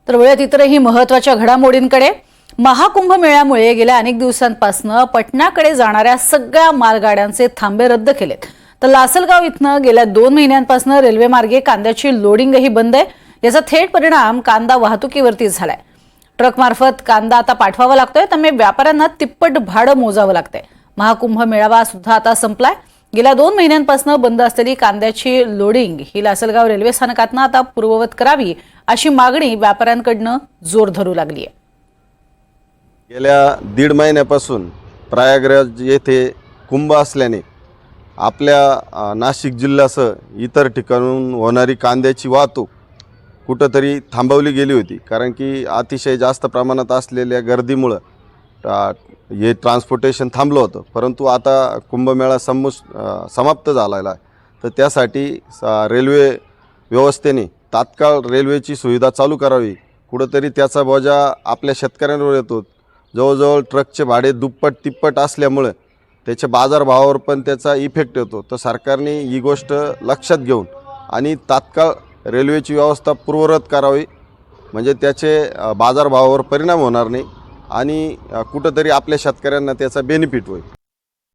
तर वळूयात इतरही महत्त्वाच्या घडामोडींकडे। महाकुंभ मेळ्यामुळे गेल्या अनेक दिवसांपासून पटनाकडे जाणाऱ्या सगळ्या मालगाड्यांचे थांबे रद्द केलेत। तर लासलगाव इथनं गेल्या 2 महिन्यांपासून रेल्वे मार्गे कांद्याची लोडिंगही बंद आहे। याचा थेट परिणाम कांदा वाहतुकीवरती झालाय। ट्रक मार्फत कांदा आता पाठवावा लागतोय, त्यामुळे व्यापाऱ्यांना तिप्पट भाडं मोजावं लागतंय। महाकुंभ मेळावा सुद्धा आता संपलाय। गेल्या 2 महिन्यांपासून बंद असलेली कांद्याची लोडिंग ही लासलगाव रेल्वे स्थानकातनं आता पूर्ववत करावी अशी मागणी व्यापाऱ्यांकडनं जोर धरू लागली आहे। गेल्या 1.5 महिन्यापासून प्रयागराज येथे कुंभ असल्याने आपल्या नाशिक जिल्ह्यासह इतर ठिकाणून होणारी कांद्याची वाहतूक कुठंतरी थांबवली गेली होती, कारण की अतिशय जास्त प्रमाणात असलेल्या गर्दीमुळे हे ट्रान्सपोर्टेशन थांबलं होतं। परंतु आता कुंभमेळा समाप्त झालेला आहे, तर त्यासाठी रेल्वे व्यवस्थेने तात्काळ रेल्वेची सुविधा चालू करावी। कुठंतरी त्याचा बोजा आपल्या शेतकऱ्यांवर येतो। जवळजवळ ट्रकचे भाडे दुप्पट तिप्पट असल्यामुळे त्याच्या बाजारभावावर पण त्याचा इफेक्ट येतो। तर सरकारने ही गोष्ट लक्षात घेऊन आणि तात्काळ रेल्वेची व्यवस्था पूर्ववत करावी, म्हणजे त्याचे बाजारभावावर परिणाम होणार नाही आणि कुठंतरी आपल्या शेतकऱ्यांना त्याचा बेनिफिट होईल।